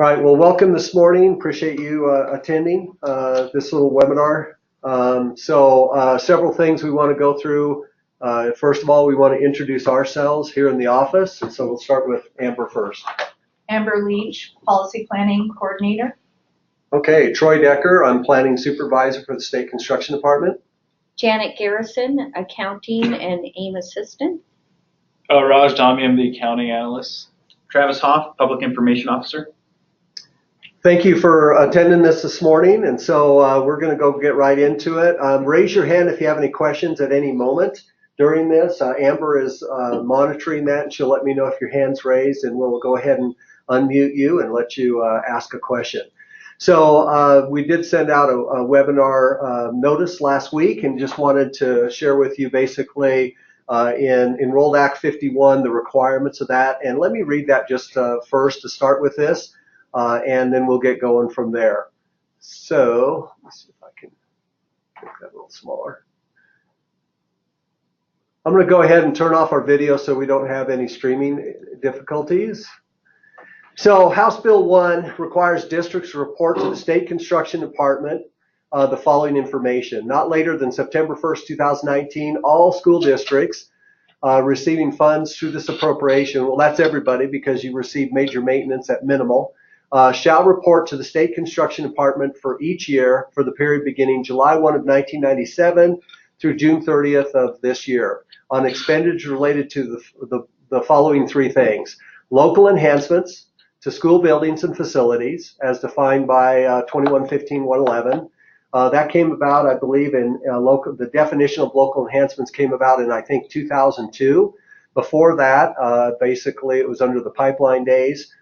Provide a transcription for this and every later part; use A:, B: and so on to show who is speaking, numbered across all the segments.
A: All right, well, welcome this morning. Appreciate you attending this little webinar. Several things we want to go through. First of all, we want to introduce ourselves here in the office, and so we'll start with Amber first.
B: Amber Leach, Policy Planning Coordinator.
A: Okay, Troy Decker, I'm Planning Supervisor for the State Construction Department.
C: Janet Garrison, Accounting and AIM Assistant.
D: Raj Dami, I'm the Accounting Analyst.
E: Travis Hoff, Public Information Officer.
A: Thank you for attending this morning, and so we're going to go get right into it. Raise your hand if you have any questions at any moment during this. Amber is monitoring that, and she'll let me know if your hand's raised, and we'll go ahead and unmute you and let you ask a question. So we did send out a webinar notice last week, and just wanted to share with you basically in Enrolled Act 51 the requirements of that. And let me read that just first to start with this. And then we'll get going from there. So let's see if I can make that a little smaller. I'm going to go ahead and turn off our video so we don't have any streaming difficulties. So House Bill 1 requires districts to report to the State Construction Department the following information. Not later than September 1st, 2019, all school districts receiving funds through this appropriation, well, that's everybody because you receive major maintenance at minimal, shall report to the State Construction Department for each year for the period beginning July 1 of 1997 through June 30th of this year on expenditures related to the following three things. Local enhancements to school buildings and facilities as defined by 2115-111. That came about, I believe, in the definition of local enhancements came about in, I think, 2002. Before that, basically, it was under the pipeline days.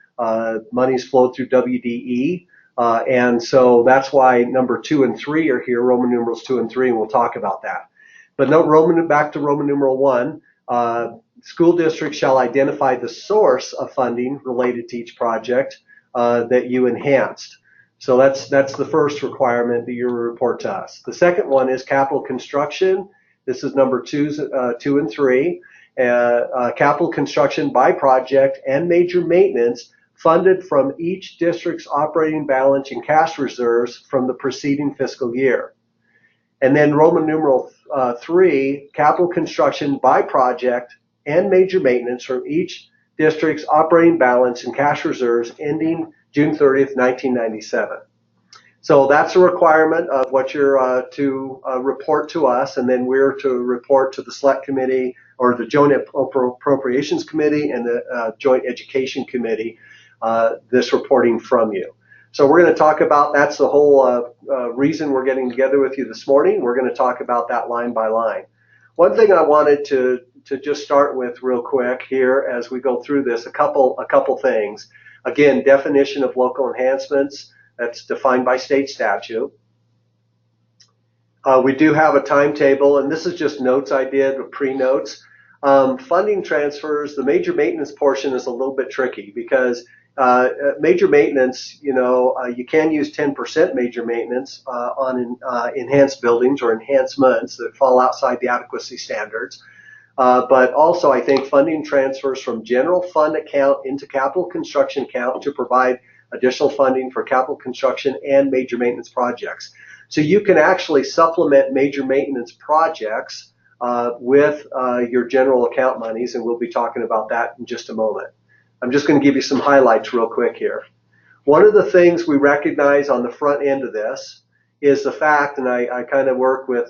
A: Money's flowed through WDE, and so that's why number 2 and 3 are here, Roman numerals 2 and 3, and we'll talk about that. But back to Roman numeral 1, school districts shall identify the source of funding related to each project that you enhanced. So that's the first requirement that you report to us. The second one is capital construction. This is number 2 and 3. Capital construction by project and major maintenance funded from each district's operating balance and cash reserves from the preceding fiscal year. And then Roman numeral 3, capital construction by project and major maintenance from each district's operating balance and cash reserves ending June 30th, 1997. So that's a requirement of what you're to report to us, and then we're to report to the Select Committee or the Joint Appropriations Committee and the Joint Education Committee this reporting from you. So we're going to talk about, that's the whole reason we're getting together with you this morning. We're going to talk about that line by line. One thing I wanted to just start with real quick here as we go through this, a couple things. Again, definition of local enhancements, that's defined by state statute. We do have a timetable, and this is just notes I did, pre-notes. Funding transfers, the major maintenance portion is a little bit tricky because major maintenance, you can use 10% major maintenance on enhanced buildings or enhancements that fall outside the adequacy standards. But also, I think funding transfers from general fund account into capital construction account to provide additional funding for capital construction and major maintenance projects. So you can actually supplement major maintenance projects with your general account monies, and we'll be talking about that in just a moment. I'm just going to give you some highlights real quick here. One of the things we recognize on the front end of this is the fact, and I kind of work with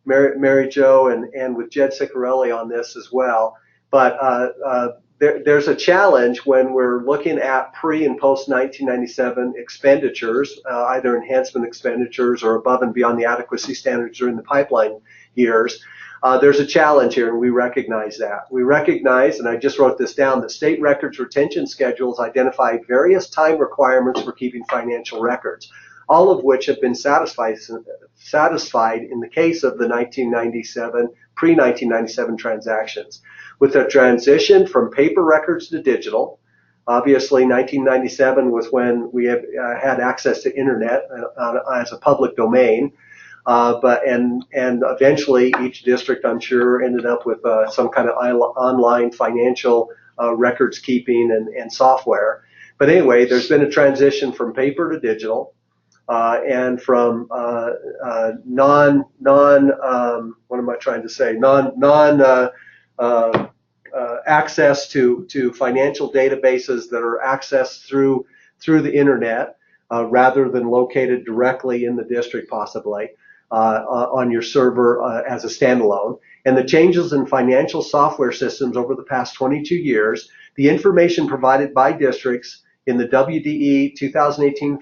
A: Mary Jo and with Jed Ciccarelli on this as well, but there's a challenge when we're looking at pre and post 1997 expenditures, either enhancement expenditures or above and beyond the adequacy standards during the pipeline years. There's a challenge here, and we recognize that. We recognize, and I just wrote this down, that state records retention schedules identify various time requirements for keeping financial records, all of which have been satisfied in the case of the pre-1997 transactions. With a transition from paper records to digital, obviously 1997 was when we had access to internet as a public domain. And eventually each district, I'm sure, ended up with some kind of online financial records keeping and software. But anyway, there's been a transition from paper to digital, and from what am I trying to say? Access to financial databases that are accessed through the internet, rather than located directly in the district, possibly on your server as a standalone. And the changes in financial software systems over the past 22 years, the information provided by districts in the WDE 2018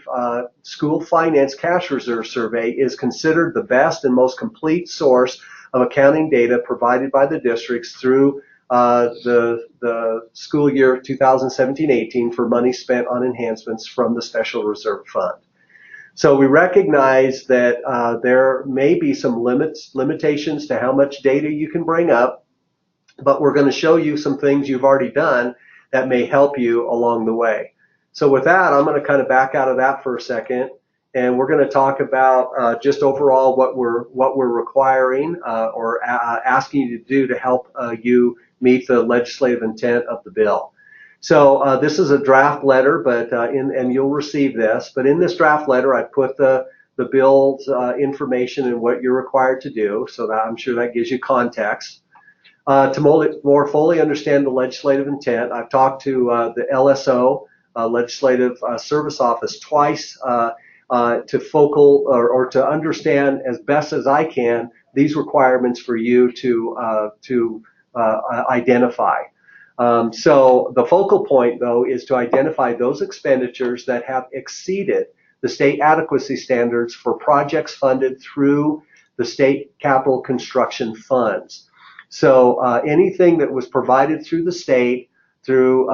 A: School Finance Cash Reserve Survey is considered the best and most complete source of accounting data provided by the districts through the school year 2017-18 for money spent on enhancements from the Special Reserve Fund. So we recognize that there may be some limitations to how much data you can bring up, but we're going to show you some things you've already done that may help you along the way. So with that, I'm going to kind of back out of that for a second, and we're going to talk about just overall what we're requiring or asking you to do to help you meet the legislative intent of the bill. So this is a draft letter, but and you'll receive this. But in this draft letter, I put the bill's information and what you're required to do, so that I'm sure that gives you context. To more fully understand the legislative intent, I've talked to the LSO, Legislative Service Office, twice to focal or to understand as best as I can these requirements for you to identify. So the focal point, though, is to identify those expenditures that have exceeded the state adequacy standards for projects funded through the state capital construction funds. So anything that was provided through the state through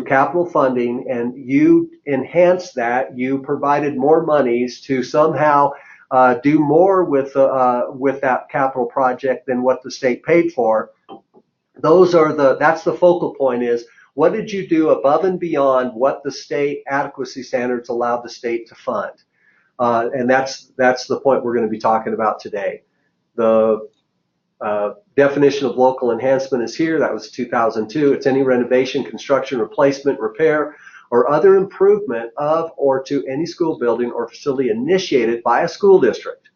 A: capital funding, and you enhanced that, you provided more monies to somehow do more with that capital project than what the state paid for. That's the focal point, is what did you do above and beyond what the state adequacy standards allowed the state to fund? And that's the point we're going to be talking about today. The definition of local enhancement is here. That was 2002. It's any renovation, construction, replacement, repair, or other improvement of or to any school building or facility initiated by a school district.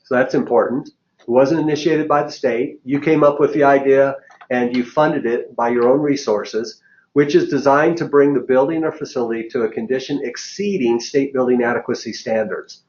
A: So that's important. It wasn't initiated by the state. You came up with the idea and you funded it by your own resources, which is designed to bring the building or facility to a condition exceeding state building adequacy standards.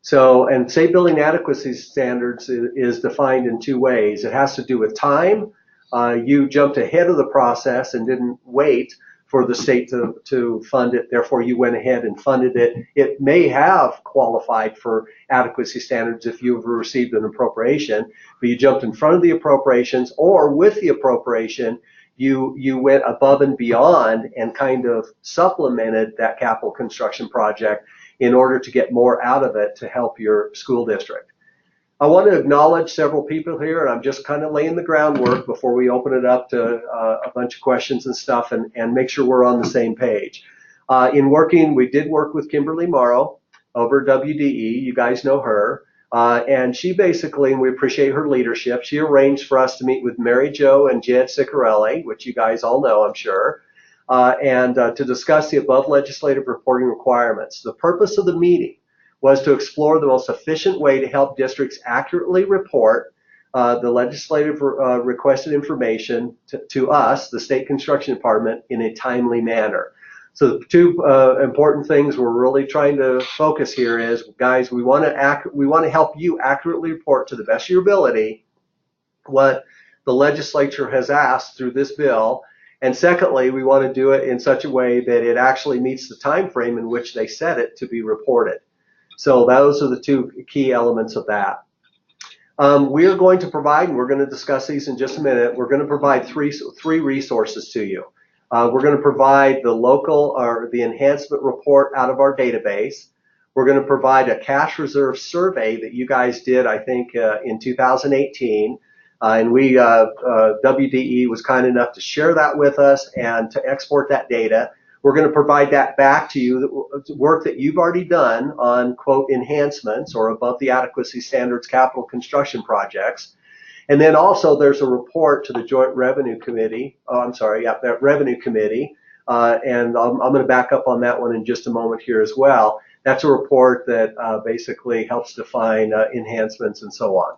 A: So, and state building adequacy standards is defined in two ways. It has to do with time. You jumped ahead of the process and didn't wait for the state to fund it. Therefore, you went ahead and funded it. It may have qualified for adequacy standards if you've received an appropriation, but you jumped in front of the appropriations, or with the appropriation, you went above and beyond and kind of supplemented that capital construction project in order to get more out of it to help your school district. I want to acknowledge several people here, and I'm just kind of laying the groundwork before we open it up to a bunch of questions and stuff, and make sure we're on the same page. We did work with Kimberly Morrow over WDE. You guys know her. And she basically, and we appreciate her leadership, she arranged for us to meet with Mary Jo and Jed Ciccarelli, which you guys all know, I'm sure, and to discuss the above legislative reporting requirements. The purpose of the meeting was to explore the most efficient way to help districts accurately report the legislative requested information to us, the State Construction Department, in a timely manner. So the two important things we're really trying to focus here is, guys, we want to help you accurately report to the best of your ability what the legislature has asked through this bill. And secondly, we want to do it in such a way that it actually meets the time frame in which they set it to be reported. So those are the two key elements of that. We are going to provide, and we're going to discuss these in just a minute, we're going to provide three resources to you. We're going to provide the local or the enhancement report out of our database. We're going to provide a cash reserve survey that you guys did, I think, in 2018. And WDE was kind enough to share that with us and to export that data. We're going to provide that back to you, the work that you've already done on, quote, enhancements or above the adequacy standards capital construction projects. And then also there's a report to the Joint Revenue Committee, that Revenue Committee, And I'm going to back up on that one in just a moment here as well. That's a report that basically helps define enhancements and so on.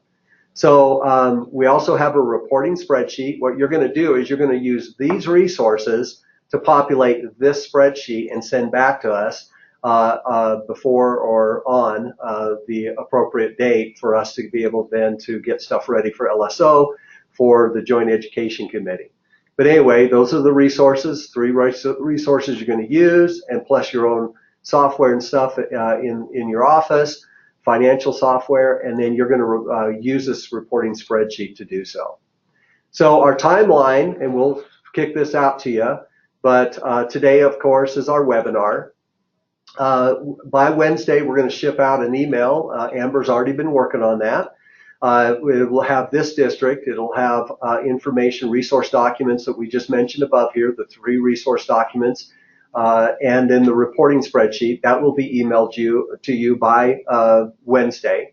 A: So we also have a reporting spreadsheet. What you're going to do is you're going to use these resources to populate this spreadsheet and send back to us before or on the appropriate date for us to be able then to get stuff ready for LSO for the Joint Education Committee. But anyway, those are the resources, 3 resources you're going to use, and plus your own software and stuff in your office, financial software, and then you're going to use this reporting spreadsheet to do so. So our timeline, and we'll kick this out to you, but today, of course, is our webinar. By Wednesday, we're going to ship out an email. Amber's already been working on that. It will have this district. It'll have information, resource documents that we just mentioned above here, the 3 resource documents, and then the reporting spreadsheet. That will be emailed to you by Wednesday.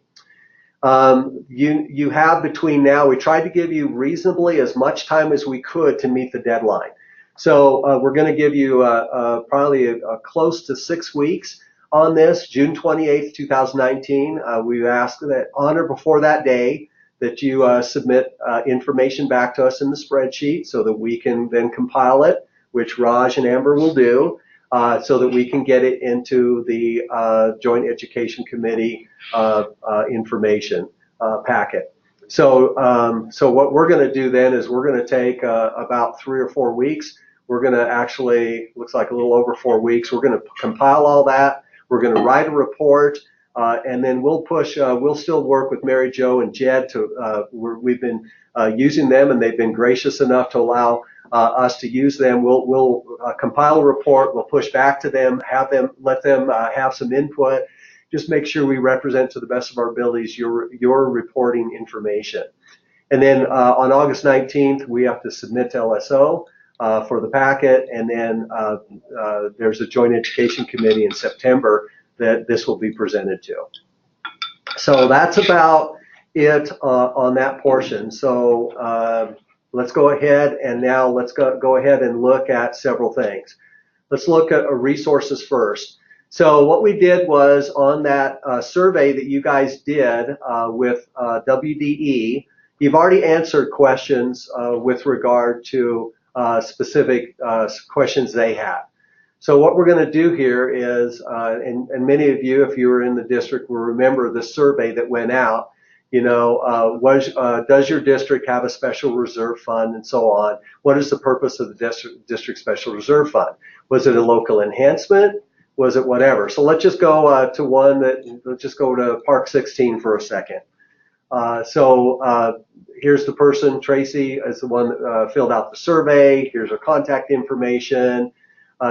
A: You have between now, we tried to give you reasonably as much time as we could to meet the deadline. So we're going to give you probably close to 6 weeks on this, June 28th, 2019. We've asked that on or before that day that you submit information back to us in the spreadsheet so that we can then compile it, which Raj and Amber will do, so that we can get it into the Joint Education Committee information packet. So what we're going to do then is we're going to take about 3 or 4 weeks. We're going to actually, looks like a little over 4 weeks. We're going to compile all that. We're going to write a report, and then we'll push. We'll still work with Mary Jo and Jed. We've been using them, and they've been gracious enough to allow us to use them. We'll compile a report. We'll push back to them, let them have some input. Just make sure we represent to the best of our abilities your reporting information. And then on August 19th, we have to submit to LSO for the packet, and then there's a Joint Education Committee in September that this will be presented to. So that's about it on that portion. So let's go ahead, and now let's go ahead and look at several things. Let's look at resources first. So what we did was on that survey that you guys did with WDE, you've already answered questions with regard to specific questions they had. So what we're going to do here is, and many of you, if you were in the district, will remember the survey that went out. You know, does your district have a special reserve fund, and so on? What is the purpose of the district special reserve fund? Was it a local enhancement? Was it whatever? So let's just go let's just go to Park 16 for a second. Here's the person, Tracy, is the one that filled out the survey. Here's her contact information.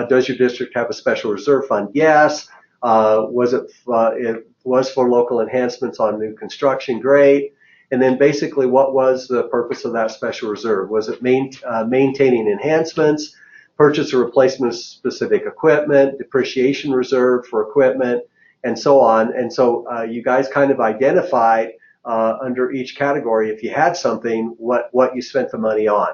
A: Does your district have a special reserve fund? Yes. It was for local enhancements on new construction? Great. And then basically, what was the purpose of that special reserve? Was it maintaining enhancements, purchase or replacement of specific equipment, depreciation reserve for equipment, and so on? And so you guys kind of identified under each category, if you had something, what you spent the money on.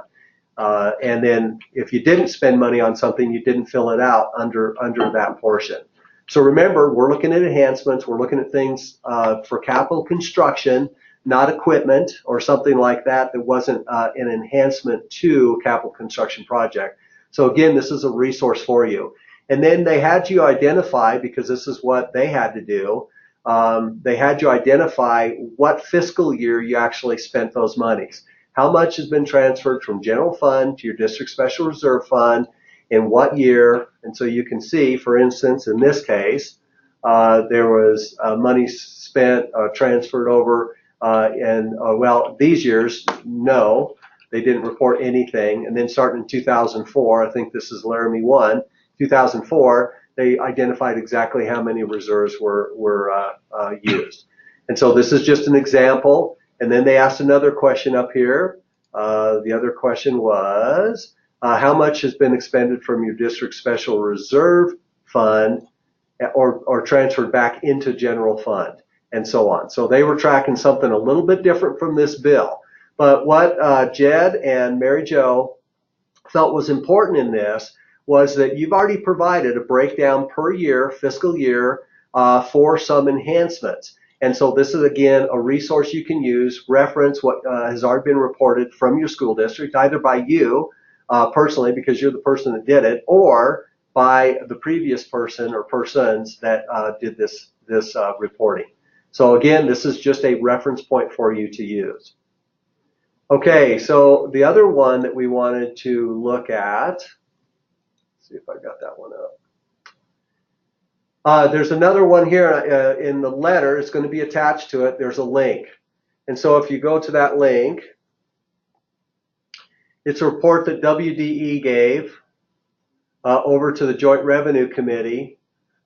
A: And then if you didn't spend money on something, you didn't fill it out under that portion. So remember, we're looking at enhancements. We're looking at things for capital construction, not equipment or something like that wasn't an enhancement to a capital construction project. So again, this is a resource for you. And then they had you identify, because this is what they had to do, they had you identify what fiscal year you actually spent those monies. How much has been transferred from general fund to your district special reserve fund, in what year? And so you can see, for instance, in this case, there was money spent, transferred over, well, these years, no, they didn't report anything. And then starting in 2004, I think this is Laramie 1, 2004, they identified exactly how many reserves were used. And so this is just an example. And then they asked another question up here. The other question was, how much has been expended from your district special reserve fund or transferred back into general fund, and so on. So they were tracking something a little bit different from this bill. But what Jed and Mary Jo felt was important in this was that you've already provided a breakdown per year, fiscal year, for some enhancements. And so this is, again, a resource you can use, reference what has already been reported from your school district, either by you personally, because you're the person that did it, or by the previous person or persons that did this reporting. So again, this is just a reference point for you to use. Okay, so the other one that we wanted to look at, let's see if I got that one up. There's another one here in the letter. It's going to be attached to it. There's a link. And so if you go to that link, it's a report that WDE gave over to the Joint Revenue Committee,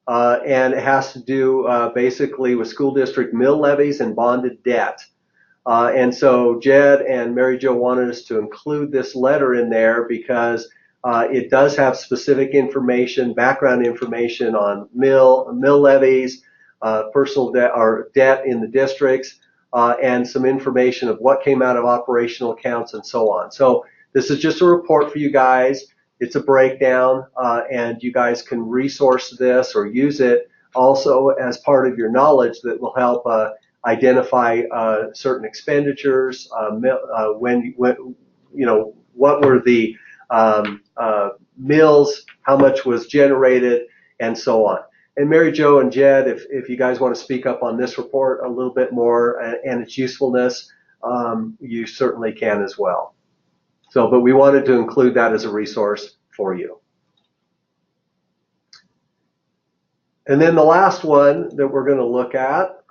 A: and it has to do basically with school district mill levies and bonded debt. And so Jed and Mary Jo wanted us to include this letter in there because it does have specific information, background information on mill levies, personal debt or debt in the districts, and some information of what came out of operational accounts and so on. So this is just a report for you guys. It's a breakdown, and you guys can resource this or use it also as part of your knowledge that will help identify certain expenditures, when you know, what were the mills, how much was generated, and so on. And Mary Jo and Jed, if you guys want to speak up on this report a little bit more and its usefulness, you certainly can as well. So, but we wanted to include that as a resource for you. And then the last one that we're going to look at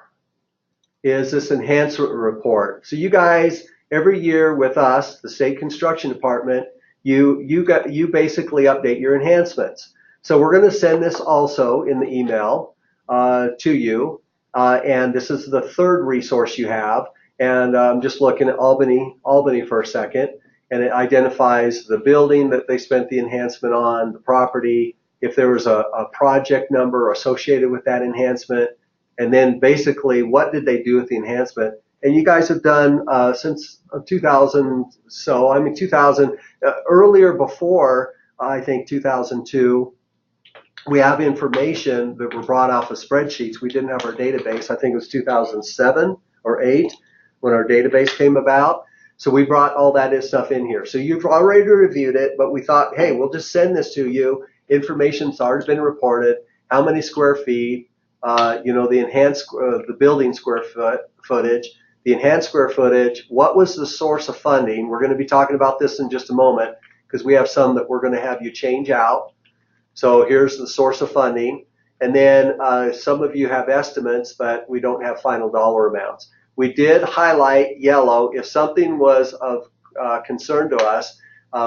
A: is this enhancement report. So you guys, every year with us, the State Construction Department, you basically update your enhancements. So we're going to send this also in the email to you, and this is the third resource you have. And I'm just looking at Albany for a second, and it identifies the building that they spent the enhancement on, the property, if there was a project number associated with that enhancement, and then basically what did they do with the enhancement. And you guys have done since 2000, so I mean 2000, earlier before I think 2002, we have information that were brought off of spreadsheets. We didn't have our database. I think it was 2007 or 8 when our database came about. So we brought all that stuff in here. So you've already reviewed it, but we thought, hey, we'll just send this to you. Information's already been reported. How many square feet? You know, the enhanced, the building square footage, the enhanced square footage. What was the source of funding? We're going to be talking about this in just a moment because we have some that we're going to have you change out. So here's the source of funding. And then some of you have estimates, but we don't have final dollar amounts. We did highlight yellow. If something was of concern to us,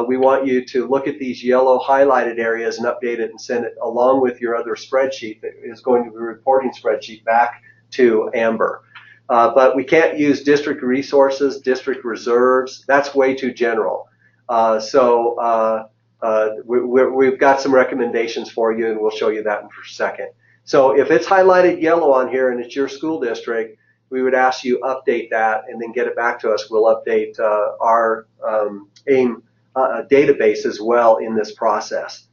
A: we want you to look at these yellow highlighted areas and update it and send it along with your other spreadsheet that is going to be a reporting spreadsheet back to Amber. But we can't use district resources, district reserves. That's way too general. We've got some recommendations for you, and we'll show you that in a second. So if it's highlighted yellow on here and it's your school district, we would ask you update that and then get it back to us. We'll update our AIM database as well in this process.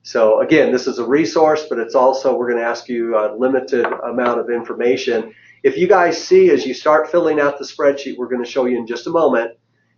A: So again, this is a resource, but it's also, we're going to ask you a limited amount of information. If you guys see, as you start filling out the spreadsheet, we're going to show you in just a moment,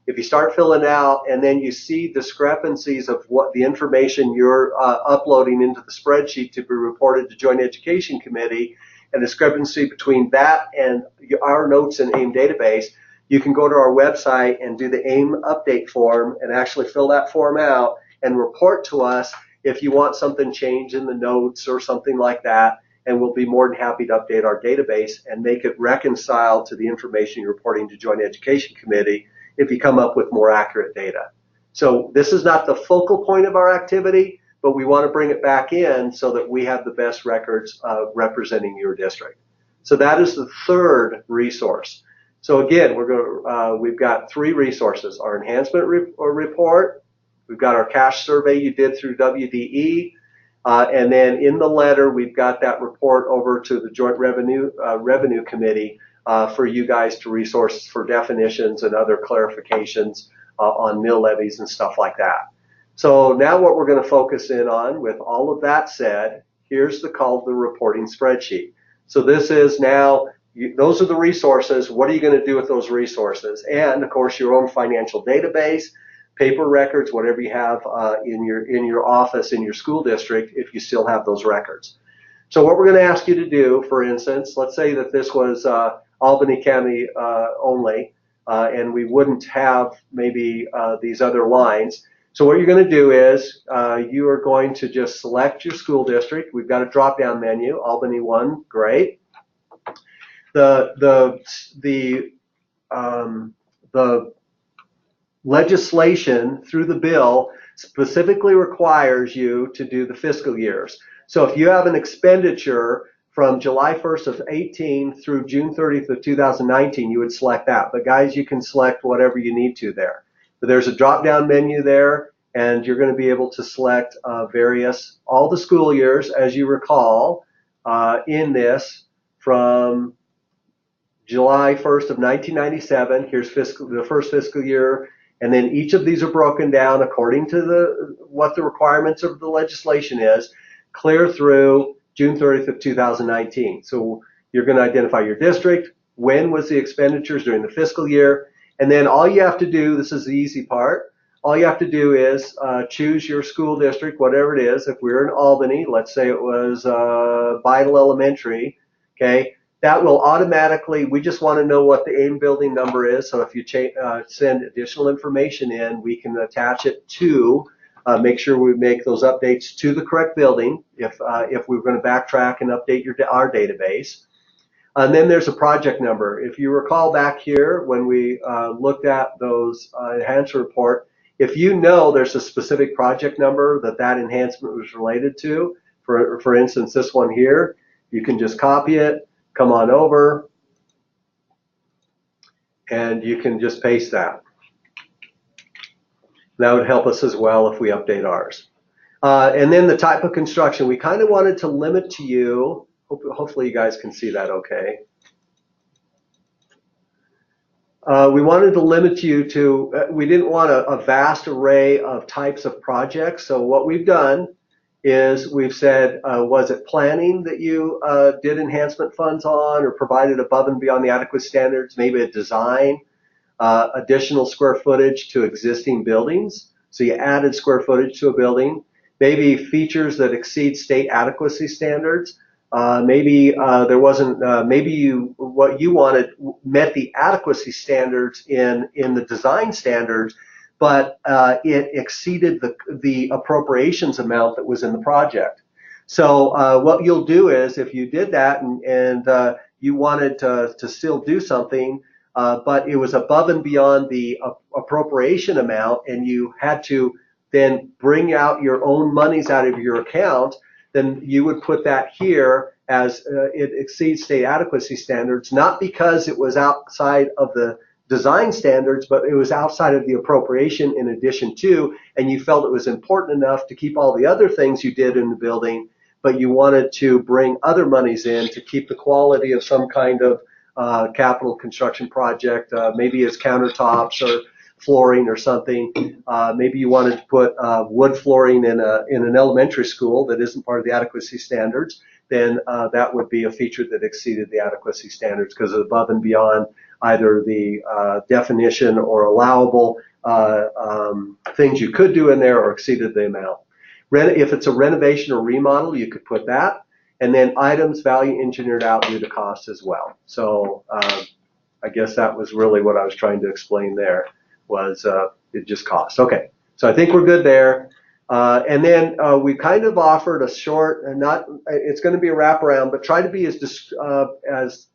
A: if you start filling out and then you see discrepancies of what the information you're uploading into the spreadsheet to be reported to Joint Education Committee, a discrepancy between that and our notes in AIM database, you can go to our website and do the AIM update form and actually fill that form out and report to us if you want something changed in the notes or something like that, and we'll be more than happy to update our database and make it reconcile to the information you're reporting to Joint Education Committee if you come up with more accurate data. So this is not the focal point of our activity, but we want to bring it back in so that we have the best records representing your district. So that is the third resource. So again, we've got three resources: our enhancement report, we've got our cash survey you did through WDE, and then in the letter we've got that report over to the Joint Revenue Committee for you guys to resource for definitions and other clarifications on mill levies and stuff like that. So now what we're going to focus in on, with all of that said, here's the reporting spreadsheet. So this is now, those are the resources. What are you going to do with those resources? And of course, your own financial database, paper records, whatever you have in your office, in your school district, if you still have those records. So what we're going to ask you to do, for instance, let's say that this was Albany County only, and we wouldn't have maybe these other lines. So what you're going to do is you are going to just select your school district. We've got a drop-down menu, Albany 1, great. The legislation through the bill specifically requires you to do the fiscal years. So if you have an expenditure from July 1st of 18 through June 30th of 2019, you would select that. But guys, you can select whatever you need to there. But there's a drop-down menu there, and you're going to be able to select all the school years, as you recall, in this from July 1st of 1997. Here's the first fiscal year, and then each of these are broken down according to what the requirements of the legislation is, clear through June 30th of 2019. So you're going to identify your district, when was the expenditures during the fiscal year, and then all you have to do, this is the easy part, all you have to do is choose your school district, whatever it is. If we're in Albany, let's say it was Vidal Elementary, okay, that will automatically, we just want to know what the AIM building number is, so if you send additional information in, we can attach it to, make sure we make those updates to the correct building if we're going to backtrack and update our database. And then there's a project number. If you recall back here when we looked at those enhancement report, if you know there's a specific project number that enhancement was related to, for instance, this one here, you can just copy it, come on over, and you can just paste that. That would help us as well if we update ours. And then the type of construction, we kind of wanted to limit to you, hopefully you guys can see that okay. We wanted to limit you to, we didn't want a vast array of types of projects. So what we've done is we've said, was it planning that you did enhancement funds on or provided above and beyond the adequate standards, maybe a design, additional square footage to existing buildings. So you added square footage to a building, maybe features that exceed state adequacy standards. Maybe there wasn't, what you wanted met the adequacy standards in the design standards, but it exceeded the appropriations amount that was in the project. So what you'll do is, if you did that and you wanted to still do something, but it was above and beyond the appropriation amount, and you had to then bring out your own monies out of your account, then you would put that here as it exceeds state adequacy standards, not because it was outside of the design standards, but it was outside of the appropriation in addition to, and you felt it was important enough to keep all the other things you did in the building, but you wanted to bring other monies in to keep the quality of some kind of capital construction project, maybe it's countertops or flooring or something. Maybe you wanted to put wood flooring in an elementary school that isn't part of the adequacy standards, then that would be a feature that exceeded the adequacy standards because it's above and beyond either the definition or allowable things you could do in there or exceeded the amount. If it's a renovation or remodel, you could put that. And then items value engineered out due to cost as well. So I guess that was really what I was trying to explain there, was it just costs. Okay, so I think we're good there. And then we kind of offered a short, and it's going to be a wraparound, but try to be as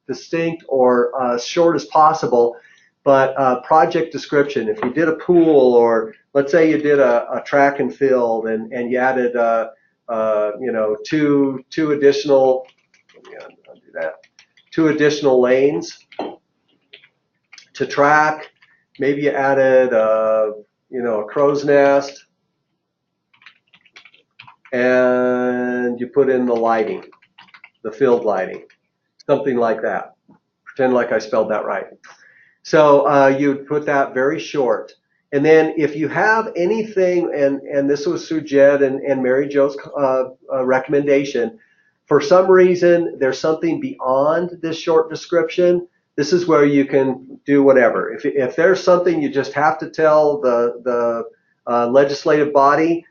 A: distinct or short as possible. But project description, if you did a pool, or let's say you did a track and field, and you added two additional, I'll do that, 2 additional lanes to track. Maybe you added a crow's nest, and you put in the lighting, the field lighting, something like that. Pretend like I spelled that right. So you'd put that very short. And then if you have anything, and this was through Jed and Mary Jo's recommendation, for some reason there's something beyond this short description, this is where you can do whatever. If there's something you just have to tell the legislative body,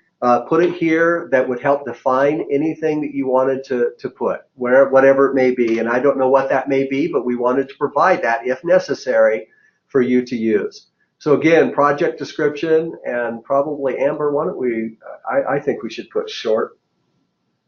A: put it here that would help define anything that you wanted to put, whatever it may be. And I don't know what that may be, but we wanted to provide that if necessary for you to use. So again, project description, and probably Amber, why don't we, I think we should put short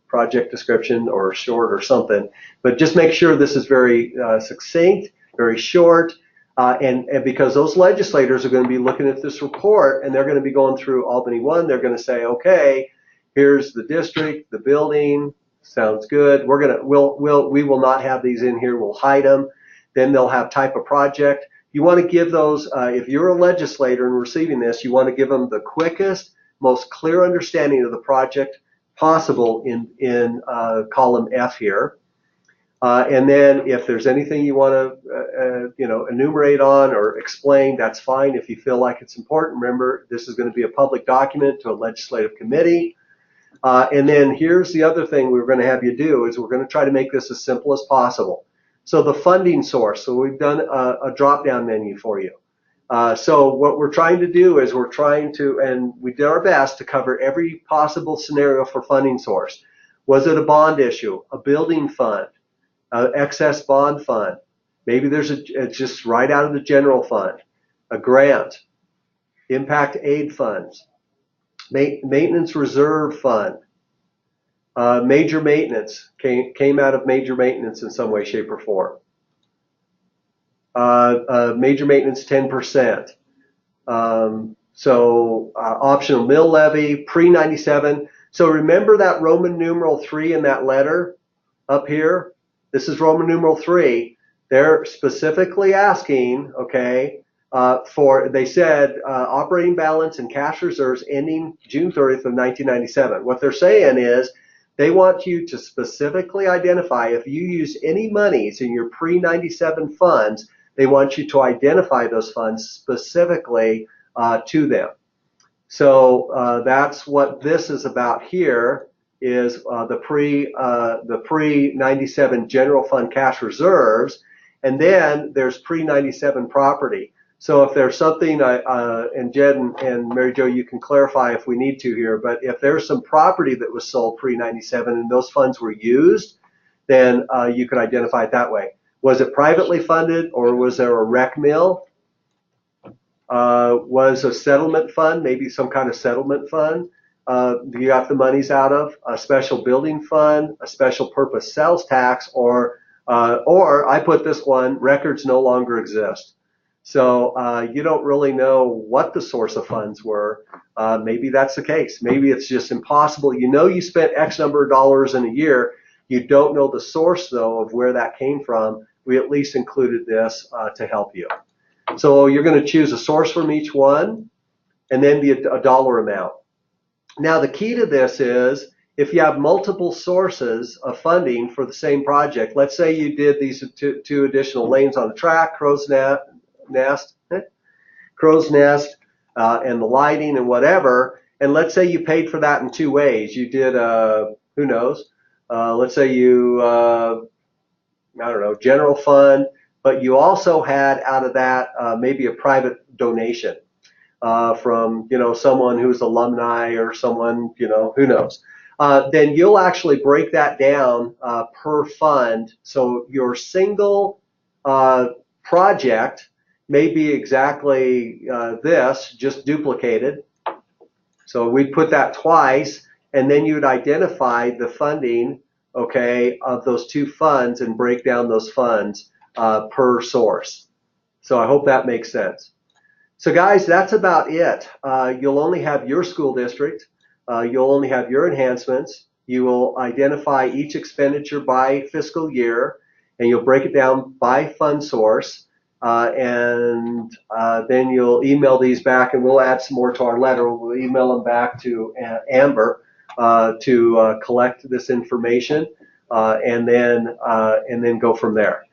A: project description or short or something, but just make sure this is very succinct, very short, and because those legislators are going to be looking at this report and they're going to be going through Albany 1, they're going to say, okay, here's the district, the building, sounds good. We will not have these in here, we'll hide them. Then they'll have type of project. You want to give those, if you're a legislator and receiving this, you want to give them the quickest, most clear understanding of the project possible in column F here. And then if there's anything you want to enumerate on or explain, that's fine. If you feel like it's important, remember this is going to be a public document to a legislative committee. And then here's the other thing we're going to have you do is we're going to try to make this as simple as possible. So the funding source, so we've done a drop-down menu for you. So what we're trying to do is we're trying to, and we did our best to cover every possible scenario for funding source. Was it a bond issue, a building fund, excess bond fund? Maybe there's just right out of the general fund, a grant, impact aid funds, maintenance reserve fund. Major maintenance came out of major maintenance in some way, shape, or form. Major maintenance 10%. Optional mill levy, pre-97. So remember that Roman numeral 3 in that letter up here? This is Roman numeral 3. They're specifically asking, okay, they said operating balance and cash reserves ending June 30th of 1997. What they're saying is, they want you to specifically identify if you use any monies in your pre-97 funds, they want you to identify those funds specifically to them. So that's what this is about here is the pre-97 general fund cash reserves, and then there's pre-97 property. So if there's something, and Jed and Mary Jo, you can clarify if we need to here, but if there's some property that was sold pre-97 and those funds were used, then you could identify it that way. Was it privately funded or was there a rec mill? Was a settlement fund, maybe some kind of settlement fund you got the monies out of, a special building fund, a special purpose sales tax, or I put this one, records no longer exist. So you don't really know what the source of funds were. Maybe that's the case. Maybe it's just impossible. You know you spent X number of dollars in a year. You don't know the source, though, of where that came from. We at least included this to help you. So you're going to choose a source from each one and then a dollar amount. Now, the key to this is if you have multiple sources of funding for the same project, let's say you did these two additional lanes on the track, crow's nest, and the lighting and whatever, and let's say you paid for that in two ways. You did, who knows, let's say you, I don't know, general fund, but you also had out of that maybe a private donation from, someone who's alumni or someone, who knows. Then you'll actually break that down per fund. So your single project may be exactly this, just duplicated. So we'd put that twice, and then you'd identify the funding, okay, of those two funds and break down those funds per source. So I hope that makes sense. So guys, that's about it. You'll only have your school district. You'll only have your enhancements. You will identify each expenditure by fiscal year, and you'll break it down by fund source. Then you'll email these back, and we'll add some more to our letter. We'll email them back to Amber to collect this information, and then go from there.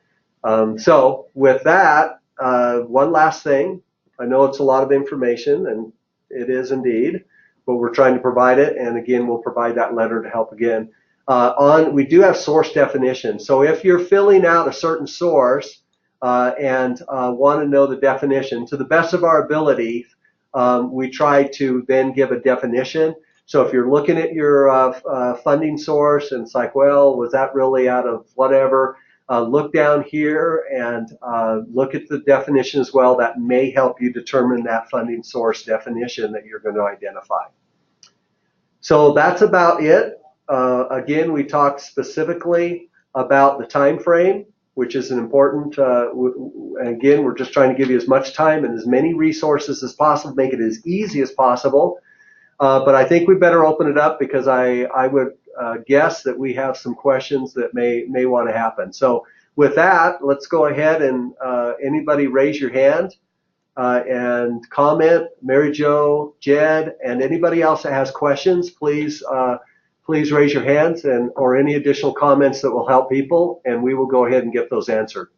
A: So with that, one last thing. I know it's a lot of information, and it is indeed, but we're trying to provide it. And again, we'll provide that letter to help again. We do have source definition. So if you're filling out a certain source and want to know the definition, to the best of our ability, we try to then give a definition. So if you're looking at your funding source and it's like, well, was that really out of whatever? Look down here and look at the definition as well. That may help you determine that funding source definition that you're going to identify. So that's about it. Again, we talked specifically about the time frame, which is an important, again, we're just trying to give you as much time and as many resources as possible, make it as easy as possible. But I think we better open it up because I would guess that we have some questions that may want to happen. So with that, let's go ahead and anybody raise your hand and comment. Mary Jo, Jed, and anybody else that has questions, please raise your hands or any additional comments that will help people, and we will go ahead and get those answered.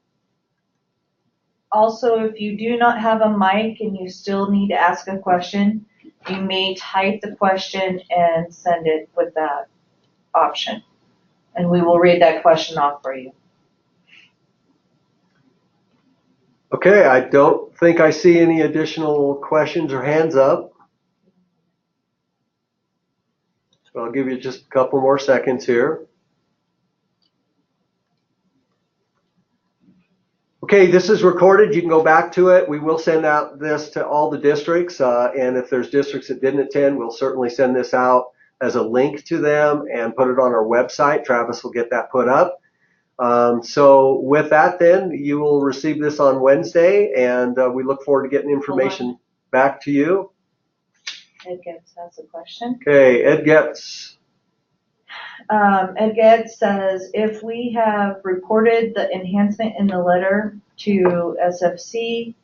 B: Also, if you do not have a mic and you still need to ask a question, you may type the question and send it with that option, and we will read that question off for you.
A: Okay, I don't think I see any additional questions or hands up. So I'll give you just a couple more seconds here. Okay, this is recorded. You can go back to it. We will send out this to all the districts, and if there's districts that didn't attend, we'll certainly send this out as a link to them and put it on our website. Travis will get that put up. So with that, then, you will receive this on Wednesday, and we look forward to getting information back to you.
B: Ed Getz has a question.
A: Okay, Ed Getz.
B: Ed Getz says, if we have reported the enhancement in the letter to SFC,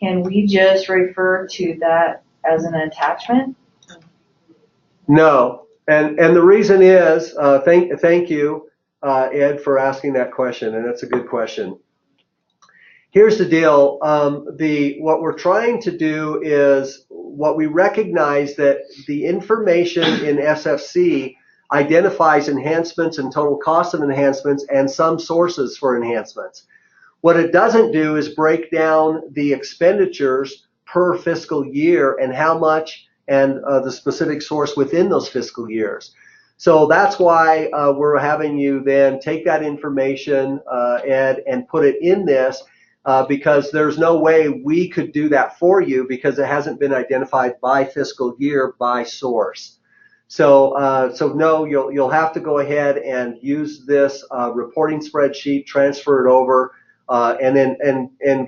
B: can we just refer to that as an attachment?
A: No, and the reason is, thank you, Ed, for asking that question, and that's a good question. Here's the deal. What we're trying to do is what we recognize that the information in SFC identifies enhancements and total cost of enhancements and some sources for enhancements. What it doesn't do is break down the expenditures per fiscal year and how much and the specific source within those fiscal years. So that's why we're having you then take that information, Ed, and put it in this. Because there's no way we could do that for you because it hasn't been identified by fiscal year by source. So no, you'll have to go ahead and use this reporting spreadsheet, transfer it over, and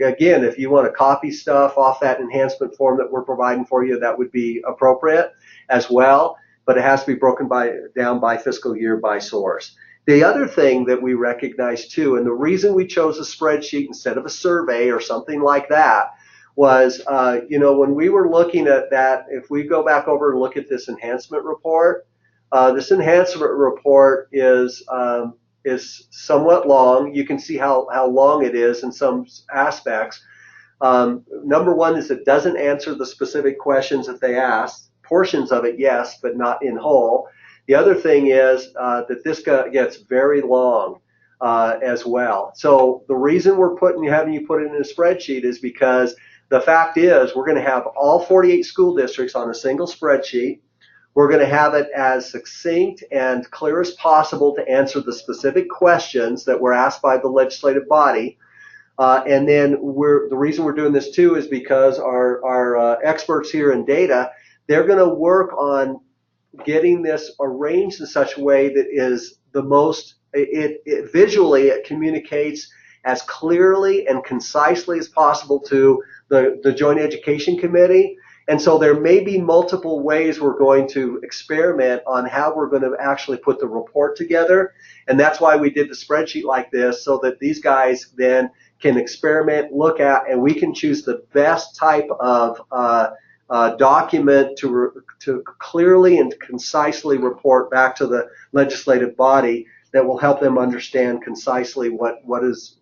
A: again, if you want to copy stuff off that enhancement form that we're providing for you, that would be appropriate as well. But it has to be broken down by fiscal year by source. The other thing that we recognize too, and the reason we chose a spreadsheet instead of a survey or something like that was, when we were looking at that, if we go back over and look at this enhancement report is somewhat long. You can see how long it is in some aspects. Number one is it doesn't answer the specific questions that they asked. Portions of it, yes, but not in whole. The other thing is that this gets very long as well. So the reason we're having you put it in a spreadsheet is because the fact is we're going to have all 48 school districts on a single spreadsheet. We're going to have it as succinct and clear as possible to answer the specific questions that were asked by the legislative body. And then the reason we're doing this too is because our experts here in data, they're going to work on getting this arranged in such a way that is the most, visually it communicates as clearly and concisely as possible to the Joint Education Committee. And so there may be multiple ways we're going to experiment on how we're going to actually put the report together. And that's why we did the spreadsheet like this, so that these guys then can experiment, look at, and we can choose the best type of document to clearly and concisely report back to the legislative body that will help them understand concisely what has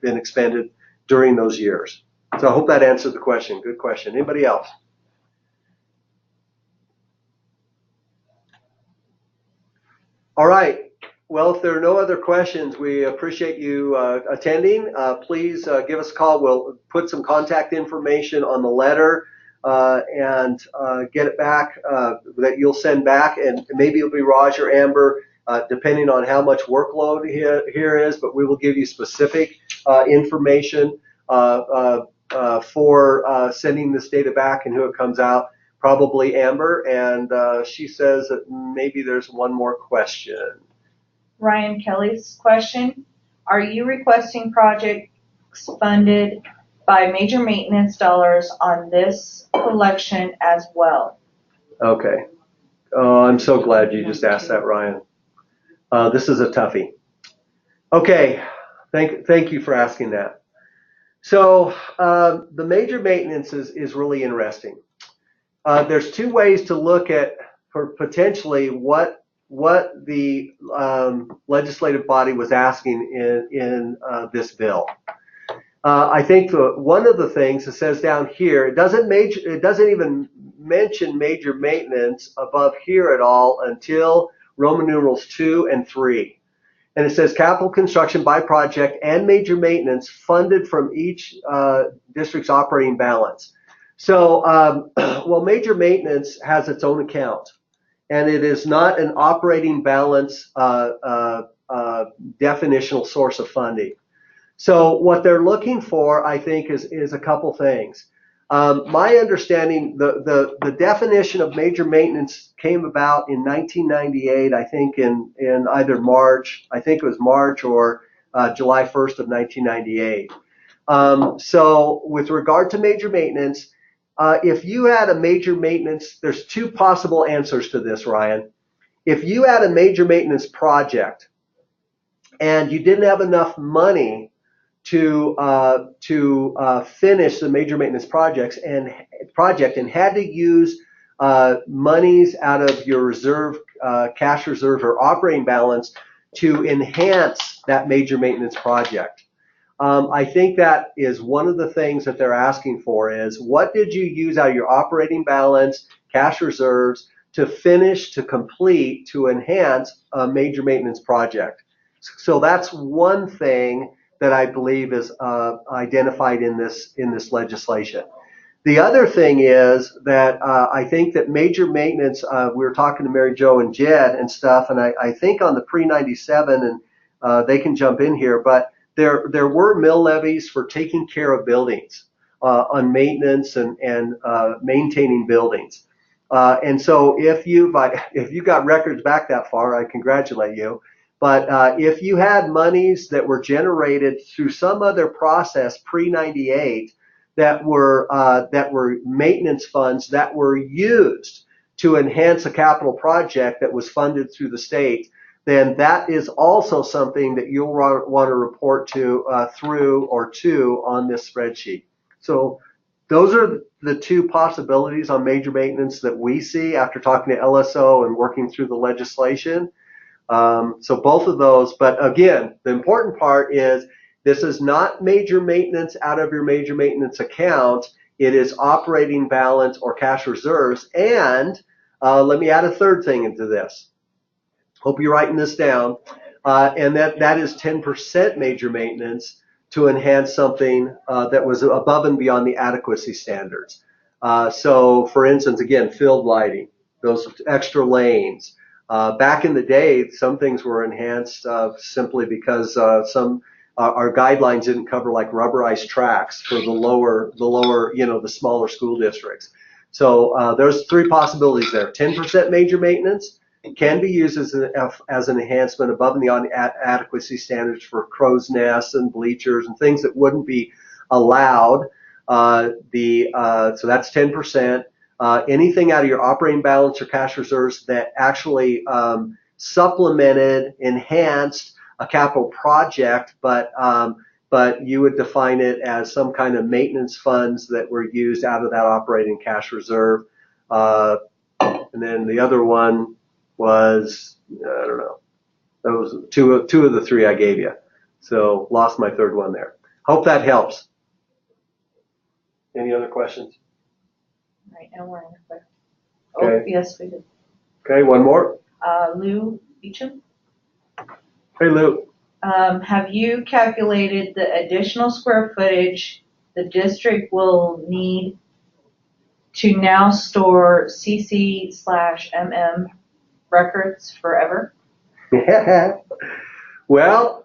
A: been expended during those years. So I hope that answered the question. Good question. Anybody else? All right. Well, if there are no other questions, we appreciate you attending. Please give us a call. We'll put some contact information on the letter and get it back that you'll send back. And maybe it'll be Raj or Amber, depending on how much workload here is. But we will give you specific information for sending this data back and who it comes out. Probably Amber. And she says that maybe there's one more question.
B: Ryan Kelly's question, are you requesting projects funded by major maintenance dollars on this collection as well?
A: Okay. Oh, I'm so glad you just asked that, Ryan. This is a toughie. Okay. Thank you for asking that. So the major maintenance is really interesting. There's two ways to look at for potentially what the legislative body was asking in this bill. I think one of the things it says down here, it doesn't even mention major maintenance above here at all until Roman numerals 2 and 3. And it says capital construction by project and major maintenance funded from each district's operating balance. So, well, major maintenance has its own account. And it is not an operating balance definitional source of funding. So what they're looking for, I think, is a couple things. My understanding, the definition of major maintenance came about in 1998, I think in either March, I think it was March or July 1st of 1998. So with regard to major maintenance, if you had a major maintenance, there's two possible answers to this, Ryan. If you had a major maintenance project and you didn't have enough money to finish the major maintenance project and had to use monies out of your reserve, cash reserve or operating balance to enhance that major maintenance project. I think that is one of the things that they're asking for is what did you use out of your operating balance, cash reserves to finish, to complete, to enhance a major maintenance project. So that's one thing that I believe is identified in this legislation. The other thing is that I think that major maintenance, we were talking to Mary Jo and Jed and stuff, and I think on the pre-97, and they can jump in here, but there were mill levies for taking care of buildings on maintenance and maintaining buildings. And so if you got records back that far, I congratulate you. But if you had monies that were generated through some other process pre-98 that were maintenance funds that were used to enhance a capital project that was funded through the state, then that is also something that you'll want to report to through or to on this spreadsheet. So those are the two possibilities on major maintenance that we see after talking to LSO and working through the legislation. So both of those, but again, the important part is this is not major maintenance out of your major maintenance account. It is operating balance or cash reserves. And let me add a third thing into this. Hope you're writing this down. And that is 10% major maintenance to enhance something that was above and beyond the adequacy standards. So for instance, again, field lighting, those extra lanes. Back in the day, some things were enhanced simply because our guidelines didn't cover like rubberized tracks for the lower, the smaller school districts. So there's three possibilities there. 10% major maintenance can be used as an enhancement above and beyond adequacy standards for crow's nests and bleachers and things that wouldn't be allowed. So that's 10%. Anything out of your operating balance or cash reserves that actually supplemented, enhanced a capital project, but you would define it as some kind of maintenance funds that were used out of that operating cash reserve. And then the other one was, I don't know, those two of the three I gave you. So lost my third one there. Hope that helps. Any other questions?
B: Right now we're in a quick.
A: Okay.
B: Oh, yes, we did.
A: Okay, one more.
B: Lou Beecham,
A: Hey, Lou.
B: have you calculated the additional square footage the district will need to now store CC/MM records forever?
A: Well,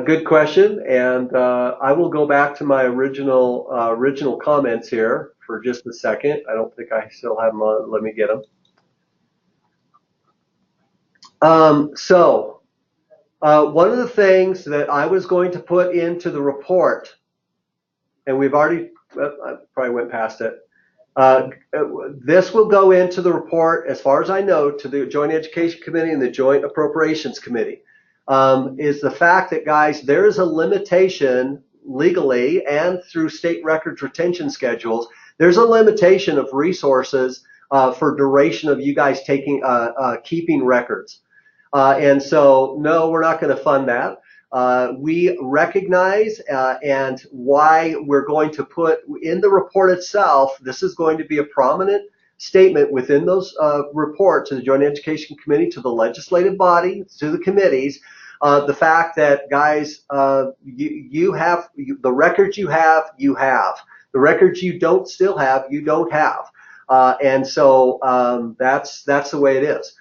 A: good question, and I will go back to my original comments here for just a second. I don't think I still have them on. Let me get them. One of the things that I was going to put into the report, and we've already, I probably went past it. This will go into the report, as far as I know, to the Joint Education Committee and the Joint Appropriations Committee, is the fact that, guys, there is a limitation legally and through state records retention schedules. There's a limitation of resources for duration of you guys keeping records. And so, no, we're not going to fund that. We recognize and why we're going to put in the report itself, this is going to be a prominent statement within those reports to the Joint Education Committee, to the legislative body, to the committees, the fact that, guys, you have the records you have. The records you don't still have, you don't have. And so that's the way it is.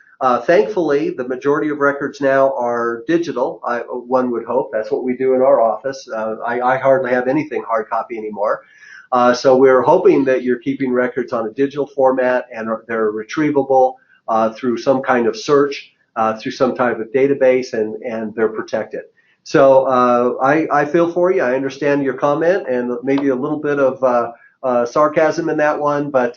A: Thankfully, the majority of records now are digital. One would hope. That's what we do in our office. I hardly have anything hard copy anymore. So we're hoping that you're keeping records on a digital format and they're retrievable through some kind of search, through some type of database, and they're protected. So I feel for you. I understand your comment and maybe a little bit of sarcasm in that one, but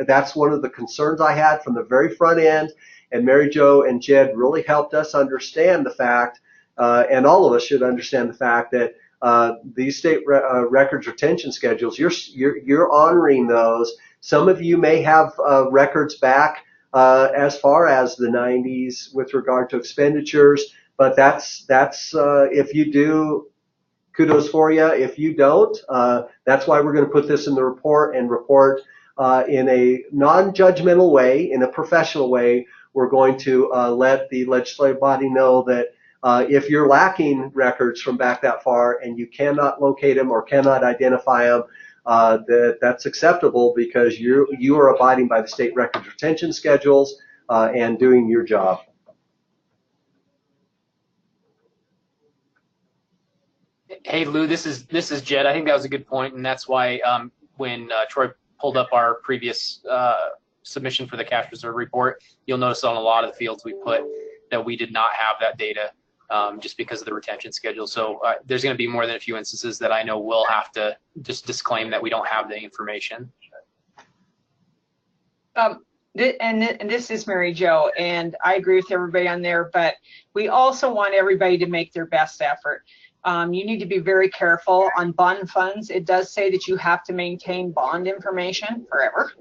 A: that's one of the concerns I had from the very front end. And Mary Jo and Jed really helped us understand the fact, and all of us should understand the fact that these state records retention schedules, you're honoring those. Some of you may have records back as far as the 90s with regard to expenditures, but that's if you do, kudos for you. If you don't, that's why we're going to put this in the report and report in a non-judgmental way, in a professional way. We're going to let the legislative body know that if you're lacking records from back that far and you cannot locate them or cannot identify them, that's acceptable because you are abiding by the state records retention schedules and doing your job.
F: Hey Lou, this is Jed. I think that was a good point, and that's why when Troy pulled up our previous submission for the cash reserve report, you'll notice on a lot of the fields we put that we did not have that data just because of the retention schedule. So there's going to be more than a few instances that I know we'll have to just disclaim that we don't have the information.
G: And this is Mary Jo, and I agree with everybody on there, but we also want everybody to make their best effort. You need to be very careful on bond funds. It does say that you have to maintain bond information forever.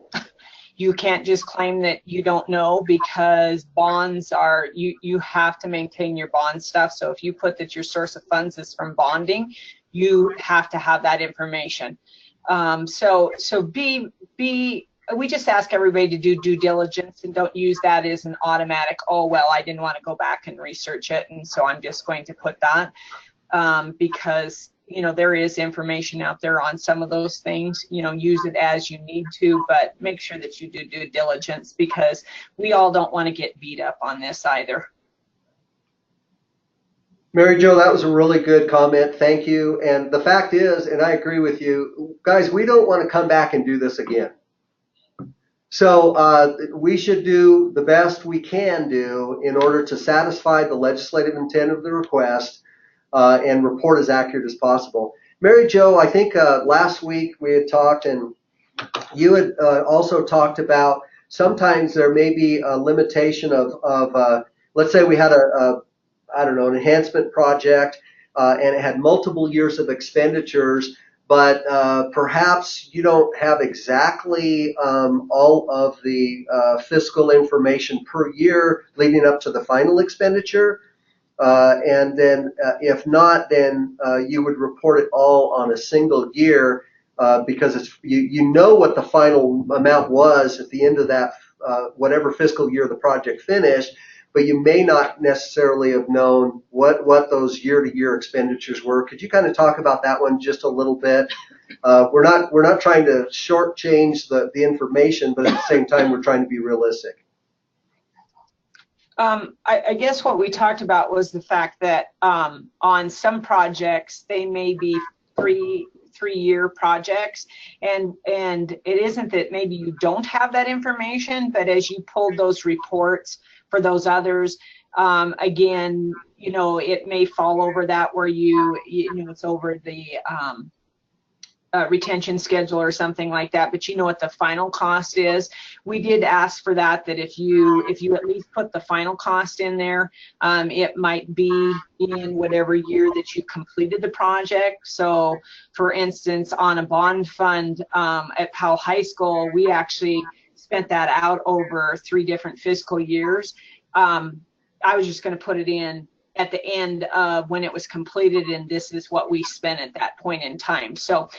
G: You can't just claim that you don't know, because bonds are, you have to maintain your bond stuff. So if you put that your source of funds is from bonding, you have to have that information. So we just ask everybody to do due diligence and don't use that as an automatic, oh, well, I didn't want to go back and research it, and so I'm just going to put that, because there is information out there on some of those things. Use it as you need to, but make sure that you do due diligence, because we all don't want to get beat up on this either.
A: Mary Jo, that was a really good comment. Thank you. And the fact is, and I agree with you, guys, we don't want to come back and do this again. So we should do the best we can do in order to satisfy the legislative intent of the request and report as accurate as possible. Mary Jo, I think last week we had talked, and you had also talked about sometimes there may be a limitation of let's say we had an enhancement project and it had multiple years of expenditures, but perhaps you don't have exactly all of the fiscal information per year leading up to the final expenditure. And then if not, then you would report it all on a single year. because you know what the final amount was at the end of that whatever fiscal year the project finished, but you may not necessarily have known what those year-to-year expenditures were. Could you kind of talk about that one just a little bit? We're not trying to shortchange the information, but at the same time, we're trying to be realistic.
G: I guess what we talked about was the fact that on some projects they may be three-year projects, and it isn't that maybe you don't have that information, but as you pulled those reports for those others, again, you know, it may fall over that where you know it's over the retention schedule or something like that, but you know what the final cost is. We did ask for that if you at least put the final cost in there, it might be in whatever year that you completed the project. So for instance, on a bond fund at Powell High School, we actually spent that out over 3 different fiscal years. I was just going to put it in at the end of when it was completed, and this is what we spent at that point in time. So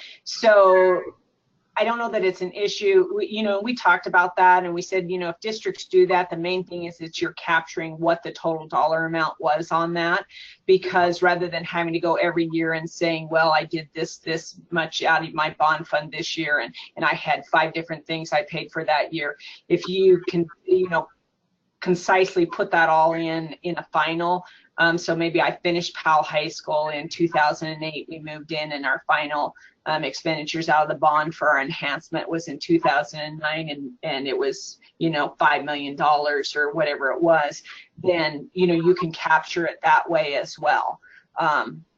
G: I don't know that it's an issue. You know, we talked about that, and we said, you know, if districts do that, the main thing is that you're capturing what the total dollar amount was on that, because rather than having to go every year and saying, well, I did this much out of my bond fund this year, and I had 5 different things I paid for that year. If you can, you know, concisely put that all in a final. So maybe I finished Powell High School in 2008. We moved in, and our final expenditures out of the bond for our enhancement was in 2009, and it was, you know, $5 million or whatever it was. Then, you know, you can capture it that way as well.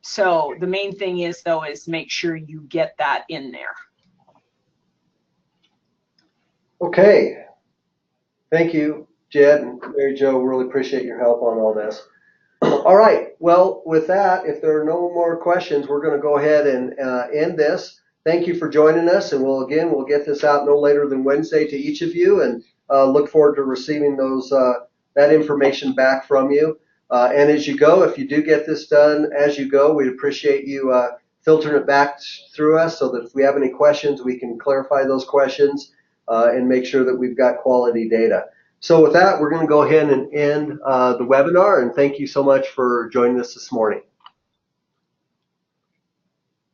G: So the main thing is, though, is make sure you get that in there.
A: Okay. Thank you, Jed and Mary Jo. Really appreciate your help on all this. All right. Well, with that, if there are no more questions, we're going to go ahead and end this. Thank you for joining us, and we'll get this out no later than Wednesday to each of you, and look forward to receiving those that information back from you. And as you go, if you do get this done as you go, we'd appreciate you filtering it back through us so that if we have any questions, we can clarify those questions and make sure that we've got quality data. So with that, we're going to go ahead and end the webinar, and thank you so much for joining us this morning.